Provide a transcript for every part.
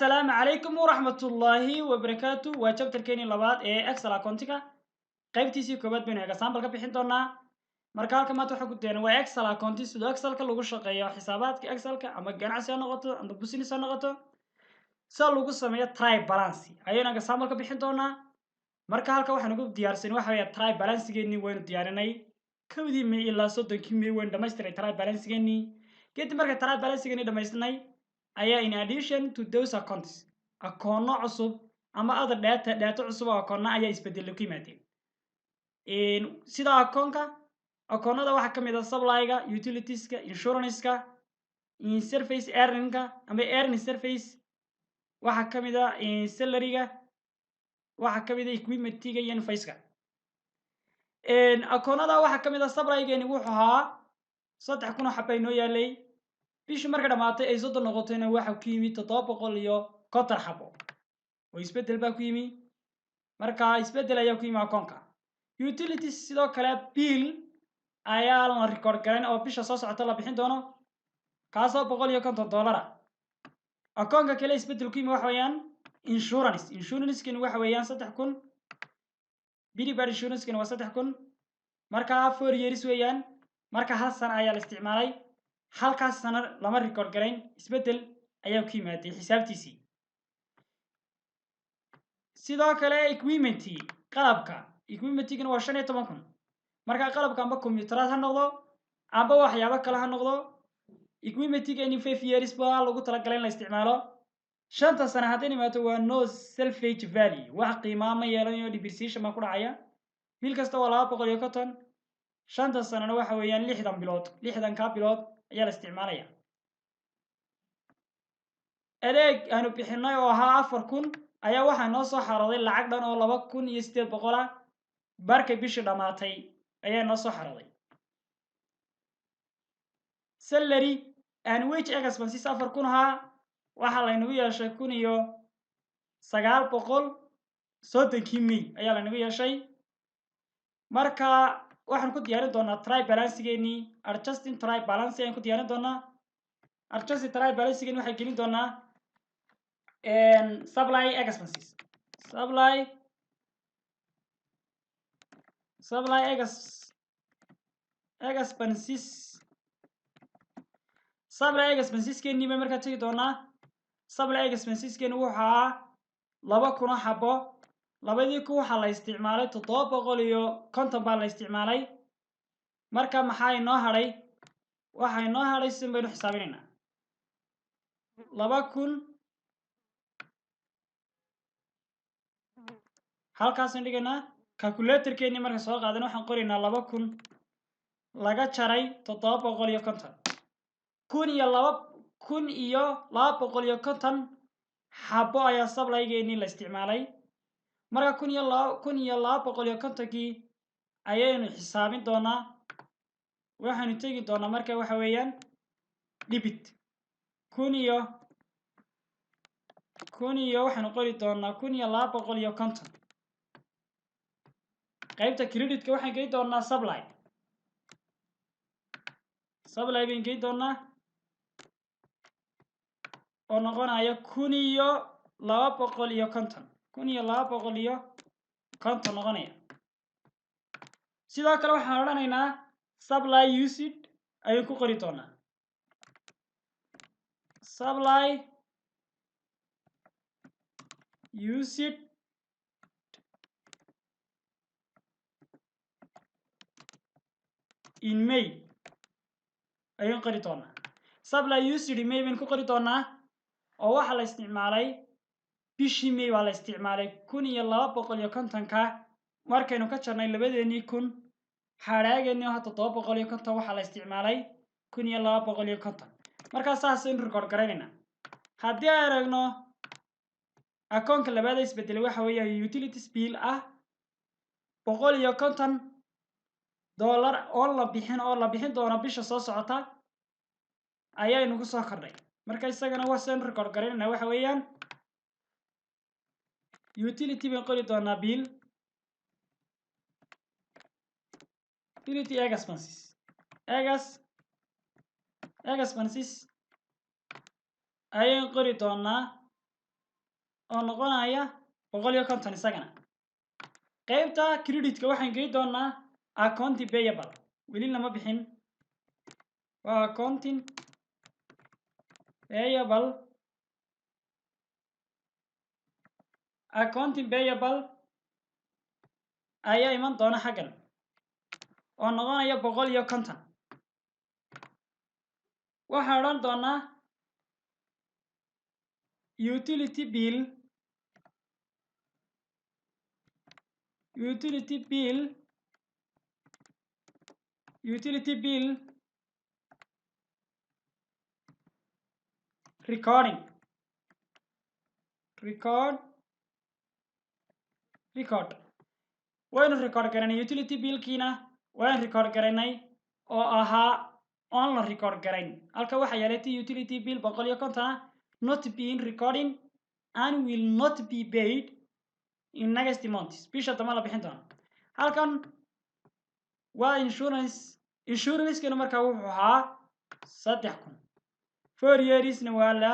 السلام عليكم ورحمة الله وبركاته وشابتر كيني لباد اكسل اكونتيكا qaybtiisii koobaad baynu example ka bixin doonaa marka halka maanta waxa ku deena waa excel account sidoo excelka lagu shaqeeyo xisaabaadka excelka ama ganacsi ha noqoto ama business ha noqoto sida lagu sameeyo try balance ayaynu example ka bixin doonaa marka halka waxaan ugu diyaarsan waxa weeye try balance-geeni waynu diyaarinay kowdii May ilaa 30 May waynu dhammaystiray try balance-geeni kadib marka try balance-geeni dhammaystirnay ayaa in addition to those accounts akoonno cusub ama other data cusub oo akoonna ayaa isbedel ku yimaadeen sida akoonnada waxaa ka mid ah supply-ga utilities-ka insurance-ka surface earning-ka ama earning surface waxaa ka mid ah salary-ga waxaa ka mid ah equipment-ga iyo invoice-ka akoonnada waxaa ka mid ah supply-geeni wuxuu ahaa 3,000 oo xabay noo yaalay bishii marka dhamaatay ay 30 noqotayna waxa ku yimid 750 xabo oo isbedel baa ku yimid marka isbedel ayaa ku yimid akoonka utilities sidoo kale bill ayaa la record garan oo bisha soo socota la bixin doono kaasoo $150 akoonka kale isbedel ku yimid waxa weeyaan insurance-kani waxa weeyaan 3,000 bidi bar insurance-kani waa 3,000 marka 4 years weeyaan marka hal sano ayaa la isticmaalay halkaas sano lama record garayn isbedel ayaa ku yimaaday xisaabtiisii sidoo kale equipment-gana waa 15,000 marka qalabka amba kombiyuutarada ha noqdo amba waxyaabo kale ha noqdo equipment-gani 5 years baa lagu talagalay in la isticmaalo 5 sano haddii imaato waa no salvage value wax qiimaa ma yeelanayo depreciation ma ku dhacaya bil kasta waa 250 5 sanana waxa weeyaan 60 bilood 60 bilood ayaa la isticmaalaya adeeg aanu bixinay oo ahaa 4,000 ayaa waxaa noo soo xarooday lacag dhan oo 2,800 ah barkay bishii dhamaatay ayaa noo soo xarooday salary and wage expenses 4,000 ahaa waxaa laynagu yeeshay 1,930 May ayaa laynagu yeeshay marka waxaan ku diyaarin doonaa try balance-geeni adjusting try balance ayaan ku diyaarin doonaa adjusting try balance-geeni waxay gelin doonaa supply expenses supply expenses-keeni bay markaa tegi doonaa supply expenses-keeni wuxuu ahaa 2,000 xabo labadii ku waxa la isticmaalay 750 baa la isticmaalay marka maxaa inoo hadhay waxa inoo hadhay si baynu xisaabinaynaa 2,000 halkaas aan dhigaynaa calculator-keeni marka soo qaadan waxaan qoraynaa 2,000 laga jaray 750 1,250 xabo ayaa supply-geeni la isticmaalay marka 1,250-kii ayaynu xisaabin doonaa waxaanu tegi doonaa marka waxa weeyaan debit 1,000 waxaanu qori doonaa 1,250 qaybta credit-ka waxaan geyn doonaa supply baynu geyn doonaa oo noqonaya 1,250 noqonaya sidoo kale waxaan odhanaynaa supply usage ayaan ku qori doonaa supply usage in May ayaan qori doonaa supply usage in May baan ku qori doonaa oo waxa la isticmaalay bishii May waa la isticmaalay 1,250 markaynu ka jarnay labadeennii kun xadhaageennii oo 750 waxaa la isticmaalay 1,250 markaa saas aynu record garaynaynaa haddii aan aragno akoonka labaad ee isbedelay waxa weeyaan utilities bill ah $150 oo la bixin doono bisha soo socota ayaynu ku soo kordhay marka isagana waa saan record garaynaa waxa weeyaan utility baan qori doonaa bill utility expenses ayaan qori doonaa oo noqonaya 150 isagana qaybta creditka waxaan geey doonaa accounting payable weli lama bixin waa accounting payable ayaa iman doona xaggan oo noqonaya 150 waxaan odhan doonaa utility bill record waynu record garanay utility billkiina waynu record garanay oo ahaa on la record garayn halka waxa yeelatay utility bill 150 not being recording and will not be paid in next month bisha dama la bixin doono halkan waa insurance-kana markaa wuxuu ahaa 3000 4 yearsna waa la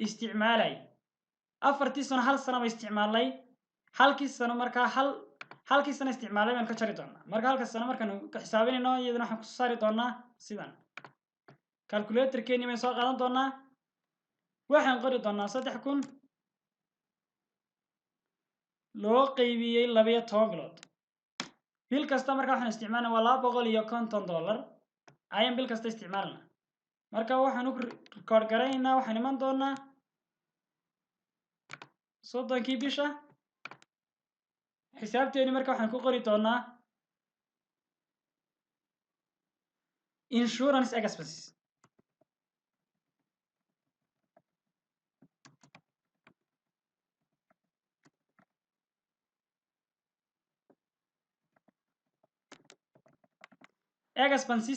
isticmaalay 4 sano hal sano ba isticmaalay halkii sano markaa halkii sano isticmaalay baan ka jari doonaa marka halka sano markaan ka xisaabinayno iyadana waxaan ku saari doonaa sidan calculator-keeni baan soo qaadan doonaa waxaan qori doonaa 3000 loo qaybiyey 12 bilood bil kasta markaa waxaan isticmaalnaa waa $250 ayaan bil kasta isticmaalnaa marka waxaan u record garaynaynaa waxaan iman doonaa 30kii bisha xisaabteeni marka waxaan ku qori doonaa insurance expenses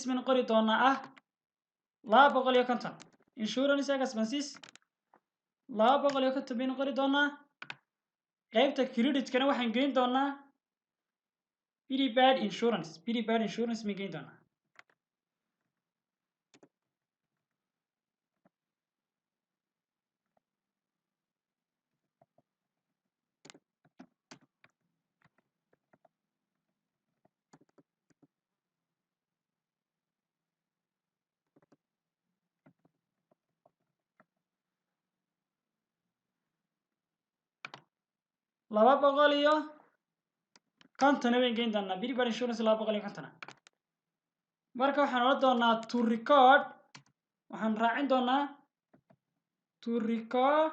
min qori doonaa 250 insurance expenses 250 min qori doonaa qaybta creditkana waxaan geyn doonaa prepaid insurance min geyn doonaa $250 baan geyn doonaa prepaid insurance 250 marka waxaan odhan doonaa to record waxaan raacin doonaa to record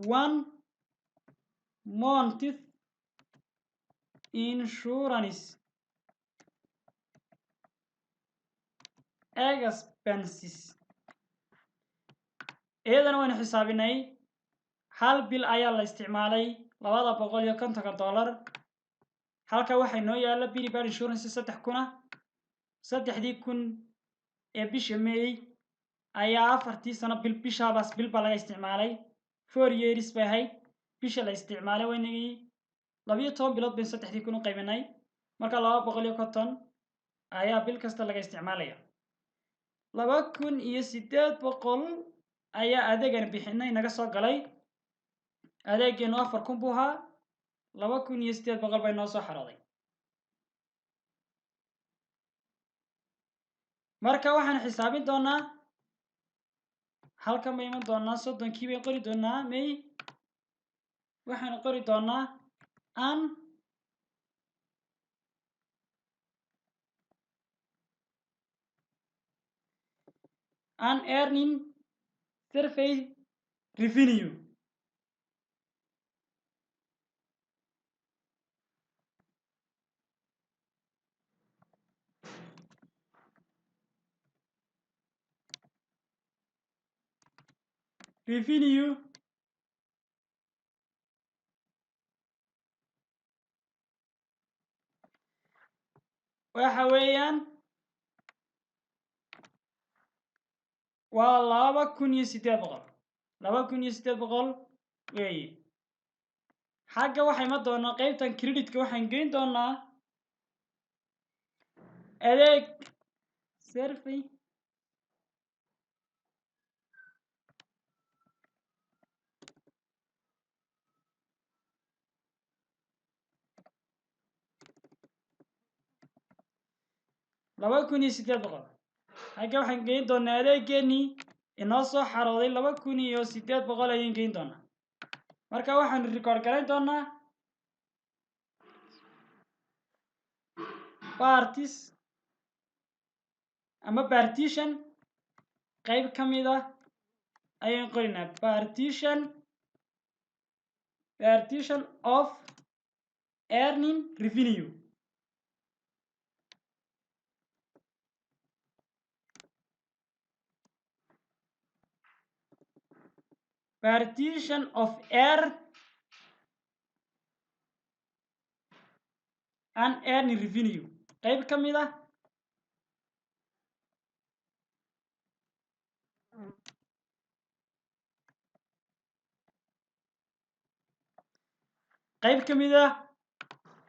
1 month insurance expenses iyadana waynu xisaabinay hal bil ayaa la isticmaalay $250 halka waxay noo yaala prepaid insurance 3,000 ee bisha May ayaa 4 sano bishaabas bil baa laga isticmaalay 4 years bay ahayd bisha la isticmaalay waynagii 12 bilood baan 3,000 u qaybinay marka 250 ayaa bil kasta laga isticmaalaya 2,800 ayaa adeegan bixinay naga soo galay adeegeenu 4,000 buu ahaa 2,800 bay noo soo xarooday marka waxaan xisaabin doonaa halkan bay iman doonaa 30kii bay qori doonaa May waxaan qori doonaa unearned survey revenue waxa weeyaan waa 2,800 weeye xagga waxay ma doonaa qaybtan creditka waxaan geyn doonaa adeeg survey laba kun iyo sideed boqol halka waxaan geyn doonaa adeegeenii inoo soo xarooday 2800 ayaan geyn doonaa marka waxaan record garayn doonaa parties ama partition qayb ka mid ah ayaan qorinaa partition of earning revenue partition of and earning revenue qayb ka mid ah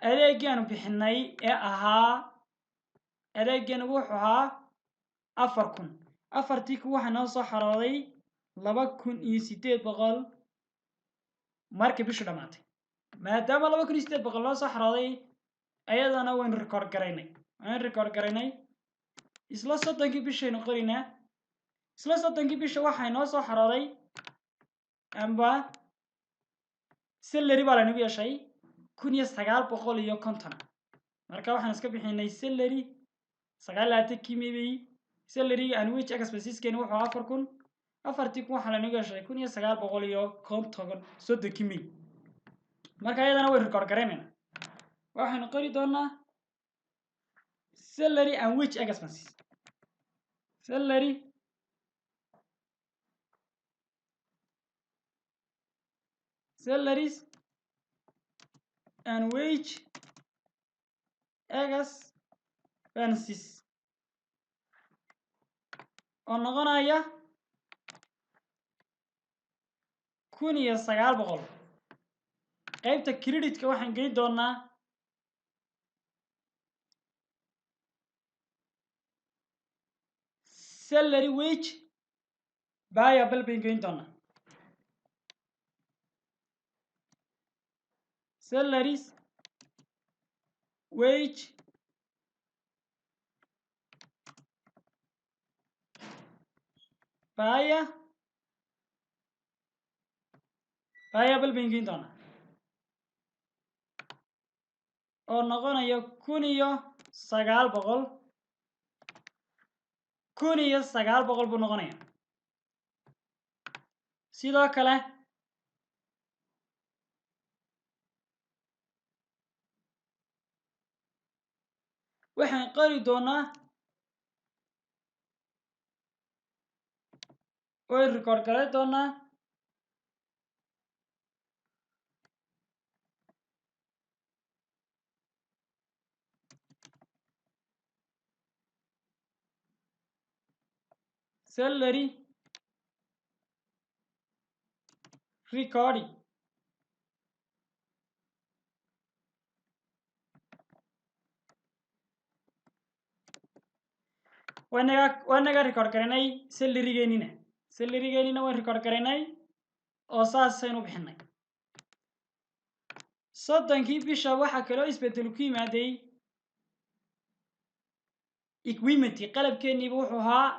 adeegaan bixinay ee ahaa adeegan wuxuu ahaa 4000 afartii ku waxa noo soo xarooday 2800 markii bishu dhamaatay maadaama 2800 noo soo xarooday ayadana waan record garaynay isla 30kii bishaynu qorinaa isla 30kii bisha waxa noo soo xarooday amba salary baa lanagu yeeshay 1950 marka waxaan iska bixinay salary 9kii maybe salary and wage expenses-keena wuxuu 4000 afartii ku waxa lanagu yeeshay 1950 30kii may marka ayadana way record garaynayna waxaan qori doonaa salary and wage expenses salary salaries and wage expenses oo noqonaya 1900 qaybta credit-ka waxaan geyn doonaa salary wage payable baan geyn doonaa salaries wage payable baan geyn doonaa oo noqonaya 1900 buu noqonaya sidoo kale waxaan qori doonaa oo record garay doonaa salary recording wanaga record garanay salary-geenina waan record garanay oo saasaynu bixinay 30kii bisha waxa kaloo isbedel ku yimaaday equipment qalabkeeniiba wuxuu ahaa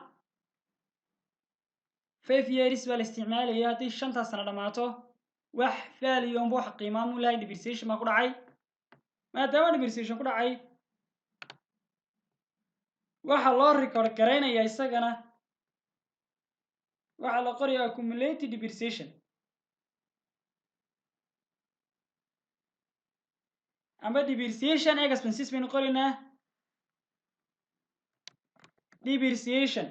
5 years baa la isticmaalaya haddii 5 sano dhamaato wax value amba wax qiimaa mu lahayn depreciation baa ku dhacay maadaama depreciation ku dhacay waxa loo record garaynaya isagana waxa la qorayaa accumulated depreciation amba depreciation expenses baynu qoraynaa depreciation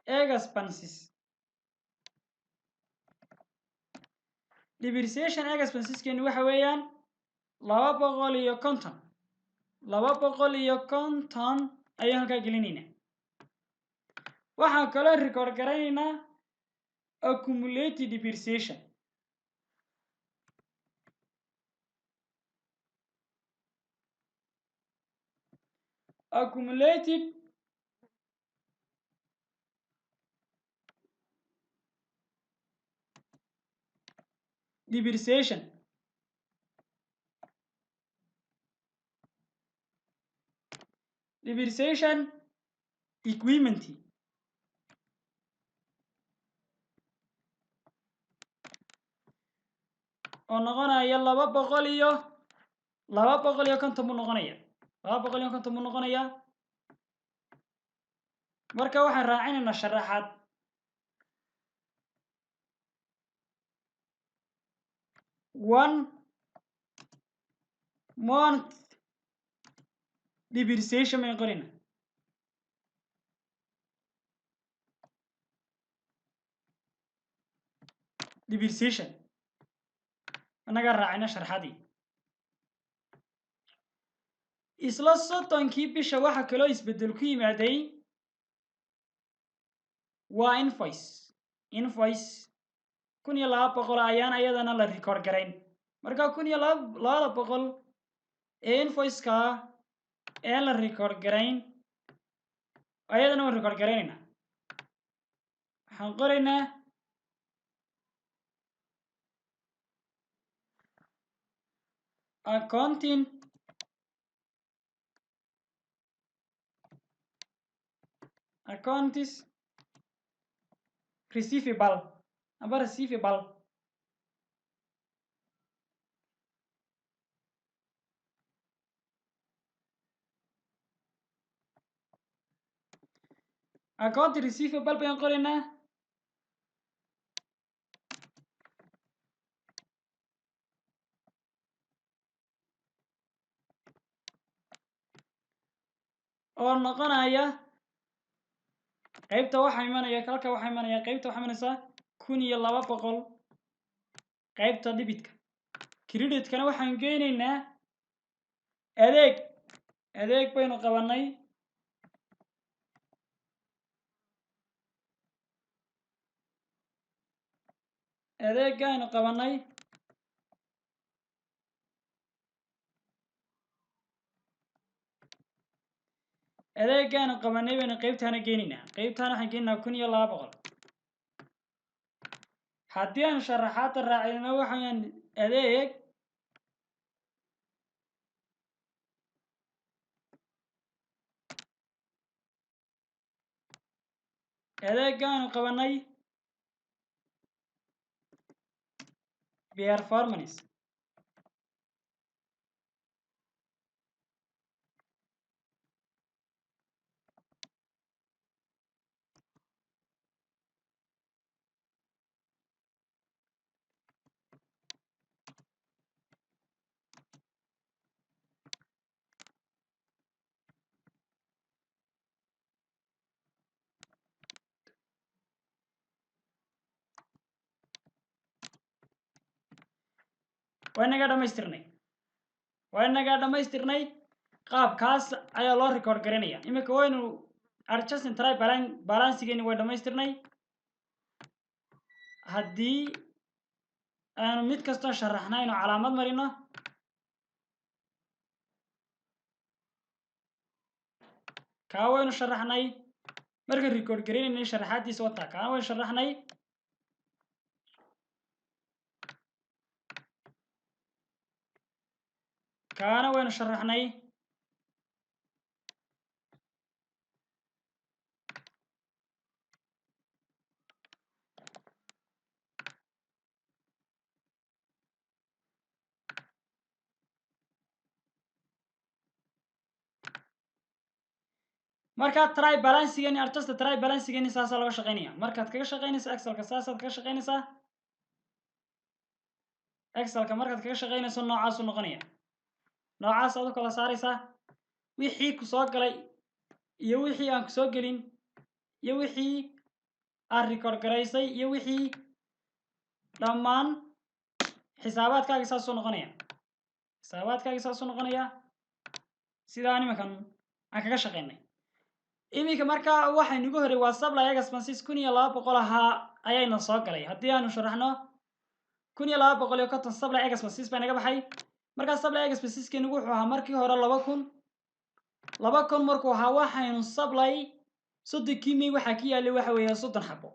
expenses depreciation expenses-keenu waxa weeyaan 250 ayaan halkaa gelinaynaa waxaan kaloo record garaynaynaa accumulated depreciation. Accumulated depreciation. Depreciation equipment oo noqonaya 250 buu noqonaya 250 buu noqonaya. marka waxaan raacinaynaa sharaxaad. 1 month depreciation bay qorina. depreciation anaga raacina sharaxadii. isla 30kii bisha waxa kaloo isbedel ku yimaaday waa invoice 1200 ayaan ayadana la record garayn. marka 1200 ee invoice-ka ee la record garayn ayadana waan record garaynaynaa. waxaan qoraynaa accounting accounts receivable aba receivable account receivable bayaan qoraynaa. oo noqonaya qaybta waxa imanaya halka waxa imanaya qaybta waxa imanaysa 1200 qaybta debitka. creditkana waxaan geynaynaa adeeg baynu qabanay. adeegaynu qabanay baynu qaybtaana geynaynaa. qaybtaana waxaan geynaynaa 1200. haddii aan sharaxaadda raacino waxaan adeegaynu qabanay performance waa inaga dhamaystirnay qaabkaas ayaa loo record garanaya. imika waynu adjusting try balancegeeni way dhamaystirnay. haddii aanu mid kastoo sharaxnayno calaamad marino kaa waynu sharaxnay. marka record garaynay sharaxaadiisa wata kaa waynu sharaxnay. kaana waynu sharaxnay. marka try balancegeeni adjust try balancegeeni saasa laga shaqeynaya. markaad kaga shaqeynaysa excelka saasaad kaga shaqeynaysaa. excelka markaad kaga shaqeynayso noocaas u noqonaya. noocaas aad u kala saaraysaa wixii ku soo galay iyo wixii aan ku soo gelin iyo wixii aad record garaysay iyo wixii dhammaan xisaabaadkaagi saas u noqonaya. xisaabaadkaagi saas u noqonaya sidaan iminkan aan kaga shaqeynay. iminka markaa waxaynu ugu horey waa supply expenses 1200 ahaa ayayna soo galay haddii aanu sharaxno 1250 supply expenses baa naga baxay markaa supply expenses keenu wuxuu ahaa markii hore 2000 markuu ahaa waxaynu supply soddon may waxaa ka yaalay waxa weeye 30 xabo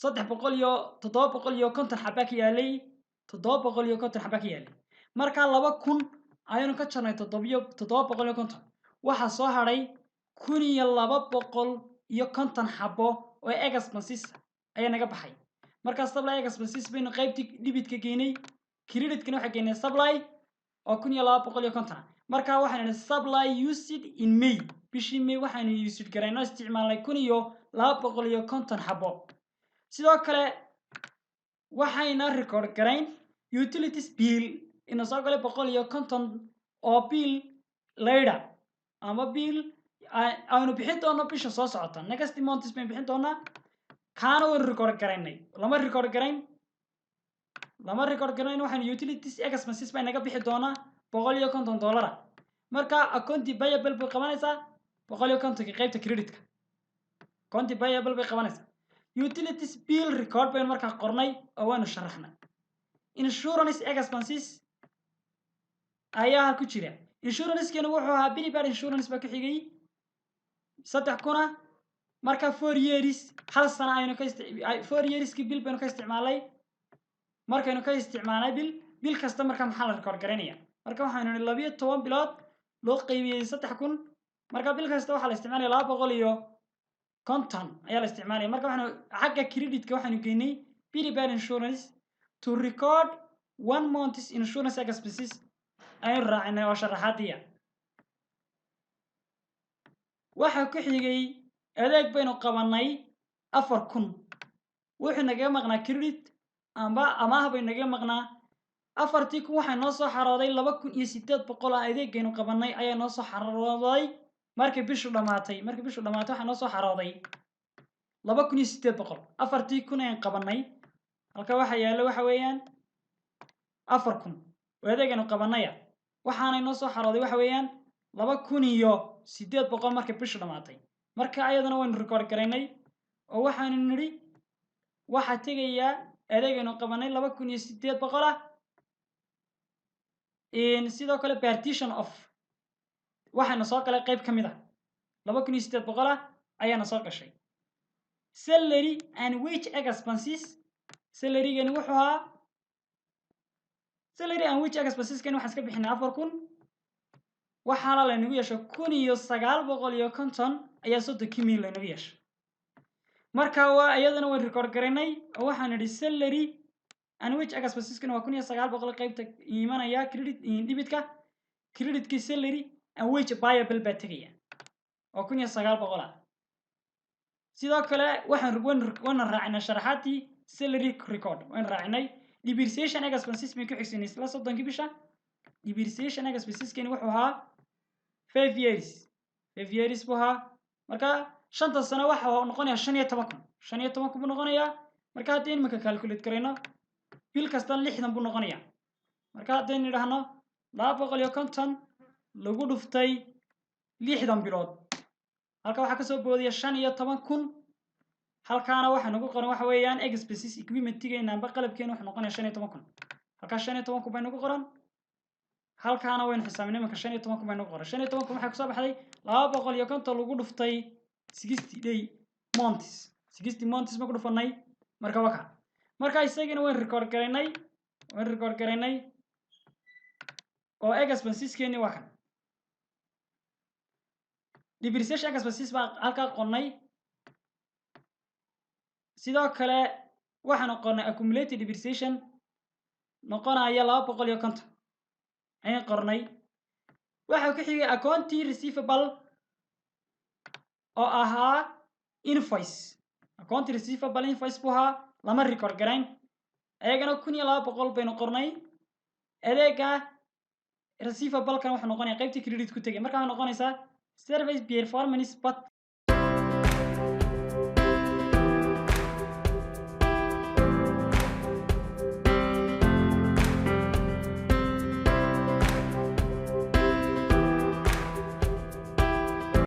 750 xaba ka yaalay 750 xaba ka yaalay markaa 2000 ayaynu ka jarnay 750 waxa soo haray 1250 xabo oo expenses ayaa naga baxay markaa supply expenses baynu qaybtii debitka geynay creditkana waxa geynay supply oo 1250 markaa waxaan supply used in May bishii May waxaan used gareynaa isticmaalay 1250 xabo sidoo kale waxayna record gareyn utilities bill in soo galay 150 oo bill later ama bill aynu bixin doono bisha soo socota next month baynu bixin doonaa kaana waan record gareynay lama record gareyn waxaan utilities expenses bay naga bixi doonaa $150 marka account payable bay qabanaysaa 150 qaybta creditka account payable bay qabanaysaa utilities bill record baynu markaa qornay oo waanu sharaxnay insurance expenses ayaa ku jira insurance keenu wuxuu ahaa Billbar insurance baa ku xigay 3,000 marka 4 years hal sana aynu ka 4 years ki bill baynu ka isticmaalay markaynu ka isticmaalay bill kasta marka maxaa la record gareynaya marka waxaanu 12 bilood loo qaybiyay 3,000 marka bill kasta waxa la isticmaalay 250 ayaa la isticmaalay marka waxaanu xagga creditka waxaanu geynay Billbar insurance to record 1 month's insurance expenses aynu raacinay oo sharaxaadiya waxa ku xigay adeeg baynu qabanay 4,000 wuxuu naga maqnaa credit amaah bay naga maqnaa 4,000 waxa noo soo xarooday 2,800 adeegaynu qabanay ayaa noo soo xarooday markii bishu dhamaatay waxa noo soo xarooday 2,800 4,000 ayaan qabanay halka waxa yaalo waxa weeyaan 4,000 adeegaynu qabanay waxaana noo soo xarooday waxa weeyaan 2,800 markii bishu dhamaatay marka ayadana waan record gareynay oo waxaanu niri waxa tagaya adeegaynu qabanay 2,800 in sidoo kale partition of waxaana soo galay qayb kamid ah 2,800 ayaana soo gashay salary and wage expenses salary-gani wuxuu ahaa salary and wage expenses kan waxaan iska bixinay 4,000 waxaana la nagu yeesho 1,950 ayaa 30 mil la nagu yeesho marka waa iyadana waan record gareynay oo waxaan nidhi salary and wage expenses kan waa 1,900 qaybta iimanaya credit debitka creditkii salary and wage payable baa tagaya oo 1,900 sidoo kale waxaan raacinay sharaxaadii salary record waan raacinay depreciation expenses bay ku xigsanay isla 30 bisha depreciation expenses kan wuxuu ahaa 5 years buu ahaa marka 5 sano waxa uu noqonayaa 15,000 buu noqonayaa marka haddii imika calculate gareyno bill kasta 60 buu noqonayaa marka haddii nidhaahno 250 lagu dhuftay 60 bilood halka waxa ka soo boodaya 15,000 halkaana waxa nagu qoran waxa weeyaan expenses equipment-geena amba qalabkeena waxa noqonaya 15,000 halka 15,000 bay nagu qoran halkaana waynu xisaabinay marka 15,000 bay nagu qoran 15,000 waxa ku soo baxday 250 lagu dhuftay 60 months ma ku dhufanay marka waka marka isagana waan record gareynay oo expenses-keeni waa kan depreciation expenses baa halka qornay sidoo kale waxaan qornay accumulated depreciation noqonaya 250 ayaan qornay waxa ku xigay account receivable oo ahaa invoice buu ahaa lama record gareyn ayagana 1,200 baynu qornay adeega receivable kan wuxuu noqonayaa qaybtii credit ku tagay marka waxay noqonaysaa service performance but